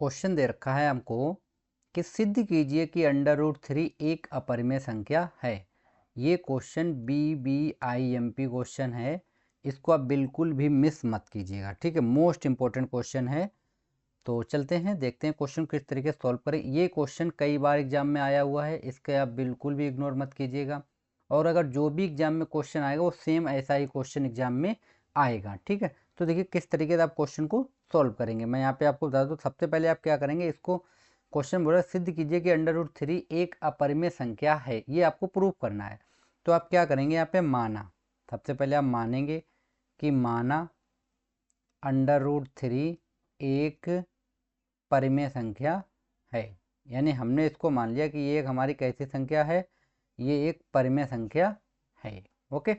Question दे रखा है हमको कि सिद्ध कीजिए कि अंडर रूट 3 एक अपरिमेय संख्या है। ये क्वेश्चन BBIMP क्वेश्चन है, इसको आप बिल्कुल भी मिस मत कीजिएगा, ठीक है। मोस्ट इंपॉर्टेंट क्वेश्चन है। तो चलते हैं, देखते हैं क्वेश्चन किस तरीके से सॉल्व करें। ये क्वेश्चन कई बार एग्जाम में आया हुआ है, इसके आप बिल्कुल भी इग्नोर मत कीजिएगा। और अगर जो भी एग्जाम में क्वेश्चन आएगा वो सेम ऐसा ही क्वेश्चन एग्जाम में आएगा, ठीक है। तो देखिए किस तरीके से आप क्वेश्चन को सॉल्व करेंगे। मैं यहाँ पे आपको बता दूँ, सबसे पहले आप क्या करेंगे, इसको क्वेश्चन बोला सिद्ध कीजिए कि अंडर रूट 3 एक अपरिमेय संख्या है, ये आपको प्रूव करना है। तो आप क्या करेंगे, यहाँ पे माना, सबसे पहले आप मानेंगे कि माना अंडर रूट 3 एक परिमेय संख्या है। यानी हमने इसको मान लिया कि ये एक हमारी कैसी संख्या है, ये एक परिमेय संख्या है। ओके,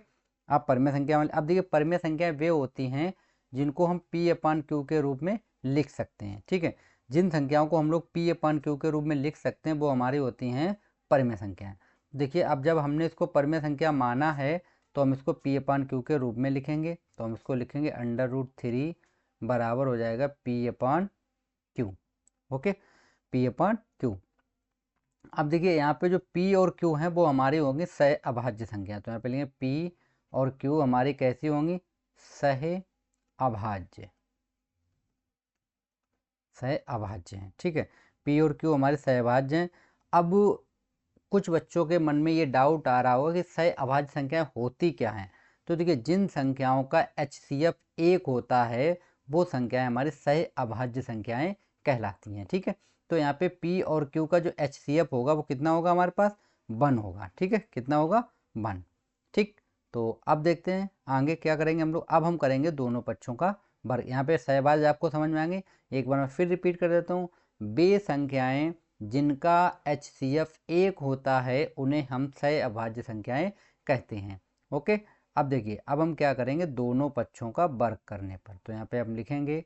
आप परिमेय संख्या मान, अब देखिए परिमेय संख्याएं वे होती हैं जिनको हम P/Q के रूप में लिख सकते हैं, ठीक है। जिन संख्याओं को हम लोग P/Q के रूप में लिख सकते हैं वो हमारी होती हैं परिमेय संख्याएं। देखिए अब जब हमने इसको परिमेय संख्या माना है तो हम इसको P/Q के रूप में लिखेंगे। तो हम इसको लिखेंगे अंडर रूट 3 बराबर हो जाएगा P/Q। Okay, P/Q। अब देखिए यहाँ पे जो P और Q हैं वो हमारी होंगी सह अभाज्य संख्या। तो यहाँ पे लिखेंगे P और Q हमारी कैसी होंगी, सह अभाज्य, सह अभाज्य हैं, ठीक है। P और Q हमारे सह अभाज्य हैं। अब कुछ बच्चों के मन में ये डाउट आ रहा होगा कि सह अभाज्य संख्याएं होती क्या हैं। तो देखिए जिन संख्याओं का HCF 1 होता है वो संख्याएं हमारी सह अभाज्य संख्याएं कहलाती हैं, ठीक है। तो यहाँ पे P और Q का जो HCF होगा वो कितना होगा, हमारे पास 1 होगा, ठीक है। कितना होगा, 1, ठीक। तो अब देखते हैं आगे क्या करेंगे हम लोग। अब हम करेंगे दोनों पक्षों का वर्ग। यहाँ पे सहभाज्य आपको समझ में आएंगे, एक बार मैं फिर रिपीट कर देता हूँ। वे संख्याएं जिनका HCF 1 होता है उन्हें हम सह अभाज्य संख्याएं कहते हैं। ओके, अब देखिए अब हम क्या करेंगे दोनों पक्षों का वर्ग करने पर। तो यहाँ पे हम लिखेंगे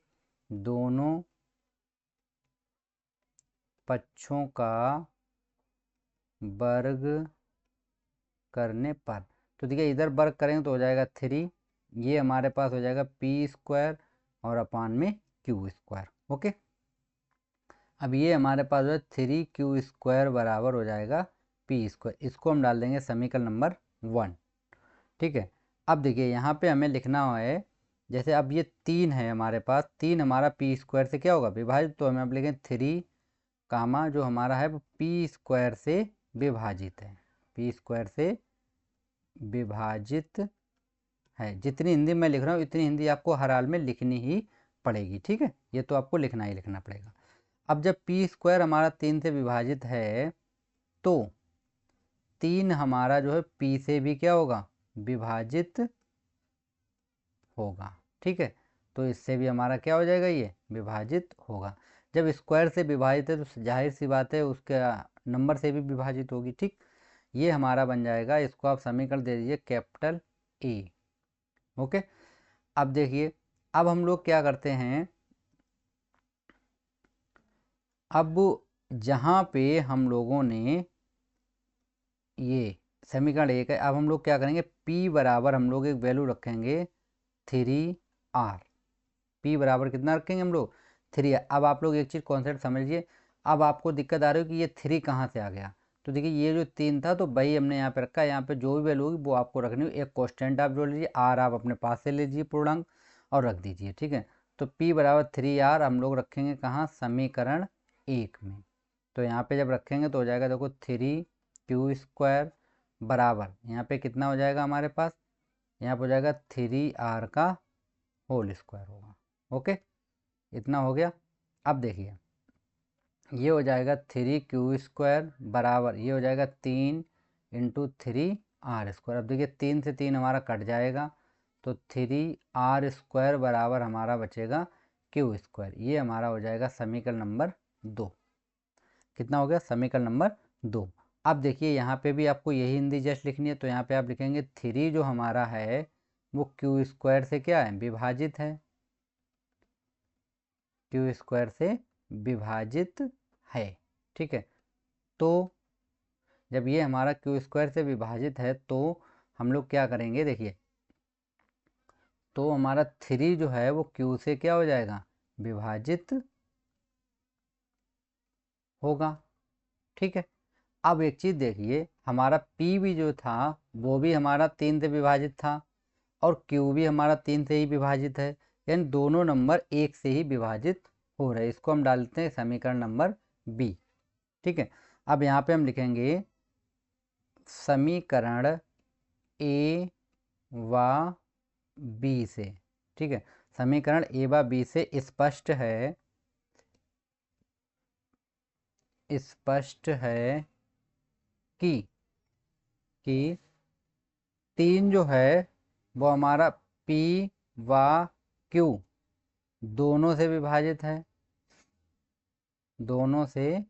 दोनों पक्षों का वर्ग करने पर। तो देखिए इधर वर्ग करेंगे तो हो जाएगा 3, ये हमारे पास हो जाएगा P² और अपान में Q²। ओके, अब ये हमारे पास जो है 3Q² बराबर हो जाएगा P²। इसको हम डाल देंगे समीकरण नंबर 1, ठीक है। अब देखिए यहाँ पे हमें लिखना है, जैसे अब ये 3 है हमारे पास, 3 हमारा P² से क्या होगा, विभाजित। तो हमें अब लिखें 3 कामा जो हमारा है वो P² से विभाजित है, P² से विभाजित है। जितनी हिंदी मैं लिख रहा हूँ इतनी हिंदी आपको हर हाल में लिखनी ही पड़ेगी, ठीक है। ये तो आपको लिखना ही लिखना पड़ेगा। अब जब P² हमारा 3 से विभाजित है तो 3 हमारा जो है P से भी क्या होगा, विभाजित होगा, ठीक है। तो इससे भी हमारा क्या हो जाएगा, ये विभाजित होगा। जब स्क्वायर से विभाजित है तो जाहिर सी बात है उसके नंबर से भी विभाजित होगी, ठीक। ये हमारा बन जाएगा, इसको आप समीकरण दे दीजिए कैपिटल ए। ओके, अब देखिए अब हम लोग क्या करते हैं, अब जहाँ पे हम लोगों ने ये समीकरण 1 है, अब हम लोग क्या करेंगे P बराबर हम लोग एक वैल्यू रखेंगे 3R। P बराबर कितना रखेंगे हम लोग, 3। अब आप लोग एक चीज़ कॉन्सेप्ट समझिए। अब आपको दिक्कत आ रही हो कि ये 3 कहाँ से आ गया। तो देखिए ये जो 3 था तो वही हमने यहाँ पे रखा है। यहाँ पे जो भी वैल्यू होगी वो आपको रखनी हो। एक कॉन्स्टेंट आप जोड़ लीजिए, R आप अपने पास से ले लीजिए पूर्णांक और रख दीजिए, ठीक है। तो P बराबर 3R हम लोग रखेंगे कहाँ, समीकरण 1 में। तो यहाँ पे जब रखेंगे तो हो जाएगा देखो 3Q² बराबर यहाँ पे कितना हो जाएगा हमारे पास, यहाँ पे हो जाएगा 3R का होल स्क्वायर होगा। ओके, इतना हो गया। अब देखिए ये हो जाएगा 3Q² बराबर ये हो जाएगा 3 × 3R²। अब देखिए 3 से 3 हमारा कट जाएगा तो 3R² बराबर हमारा बचेगा Q²। ये हमारा हो जाएगा समीकरण नंबर 2। कितना हो गया, समीकरण नंबर 2। अब देखिए यहाँ पे भी आपको यही हिंदी जस्ट लिखनी है। तो यहाँ पे आप लिखेंगे 3 जो हमारा है वो Q² से क्या है, विभाजित है, Q² से विभाजित है, ठीक है। तो जब ये हमारा Q² से विभाजित है तो हम लोग क्या करेंगे, देखिए तो हमारा 3 जो है वो Q से क्या हो जाएगा, विभाजित होगा। ठीक है, अब एक चीज़ देखिए, हमारा पी भी जो था वो भी हमारा 3 से विभाजित था और क्यू भी हमारा 3 से ही विभाजित है, यानी दोनों नंबर 1 से ही विभाजित हो रहे हैं। इसको हम डालते हैं समीकरण नंबर बी। ठीक है, अब यहाँ पे हम लिखेंगे समीकरण ए व बी से। ठीक है, समीकरण ए व बी से स्पष्ट है कि 3 जो है वो हमारा पी व क्यू दोनों से विभाजित है, दोनों से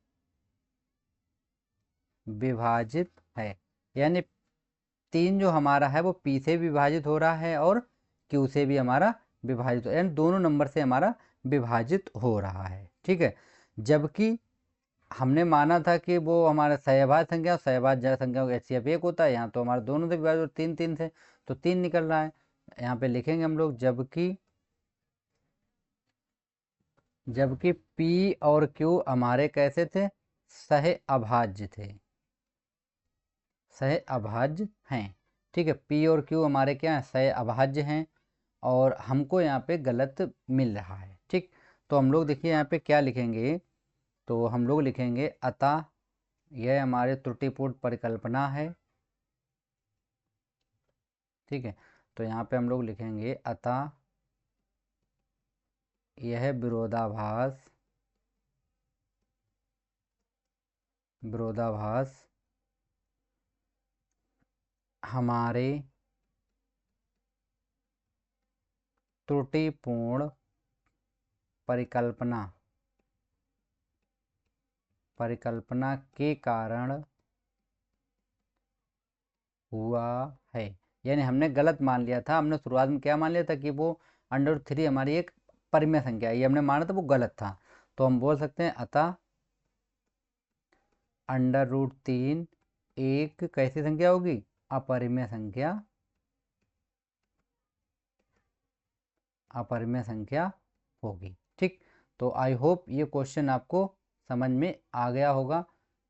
विभाजित है, यानी 3 जो हमारा है वो पी से विभाजित हो रहा है और क्यू से भी हमारा विभाजित हो, यानी दोनों नंबर से हमारा विभाजित हो रहा है। ठीक है, जबकि हमने माना था कि वो हमारा सहभाज्य संख्या और सहभाज्य संख्या का HCF 1 होता है, यहाँ तो हमारा दोनों से विभाजित और 3 3 से, तो 3 निकल रहा है। यहाँ पे लिखेंगे हम लोग जबकि P और Q हमारे कैसे थे, सह अभाज्य थे, सह अभाज्य हैं। ठीक है, P और Q हमारे क्या हैं, सह अभाज्य हैं और हमको यहाँ पे गलत मिल रहा है। ठीक, तो हम लोग देखिए यहाँ पे क्या लिखेंगे, तो हम लोग लिखेंगे अतः यह हमारे त्रुटिपूर्ण परिकल्पना है। ठीक है, तो यहाँ पे हम लोग लिखेंगे अतः यह विरोधाभास हमारे त्रुटिपूर्ण परिकल्पना के कारण हुआ है, यानी हमने गलत मान लिया था। हमने शुरुआत में क्या मान लिया था कि वो √3 हमारी एक परिमेय संख्या है, ये हमने माना था, वो गलत था। तो हम बोल सकते हैं अतः √3 एक कैसी संख्या होगी, अपरिमेय संख्या होगी। ठीक, तो आई होप ये क्वेश्चन आपको समझ में आ गया होगा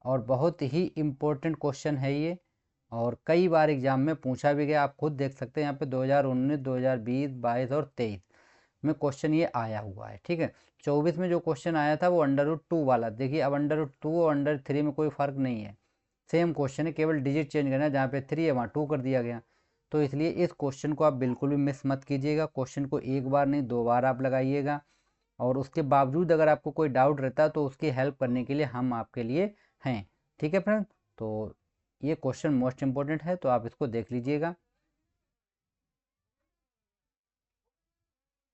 और बहुत ही इम्पोर्टेंट क्वेश्चन है ये, और कई बार एग्जाम में पूछा भी गया। आप खुद देख सकते हैं यहाँ पे 2019, 2020, 22 और 23 में क्वेश्चन ये आया हुआ है। ठीक है, 24 में जो क्वेश्चन आया था वो √2 वाला, देखिए अब √2 और √3 में कोई फ़र्क नहीं है, सेम क्वेश्चन है, केवल डिजिट चेंज करना है, जहाँ पे 3 है वहाँ 2 कर दिया गया। तो इसलिए इस क्वेश्चन को आप बिल्कुल भी मिस मत कीजिएगा, क्वेश्चन को एक बार नहीं 2 बार आप लगाइएगा, और उसके बावजूद अगर आपको कोई डाउट रहता है तो उसकी हेल्प करने के लिए हम आपके लिए हैं। ठीक है फ्रेंड, तो ये क्वेश्चन मोस्ट इम्पोर्टेंट है, तो आप इसको देख लीजिएगा।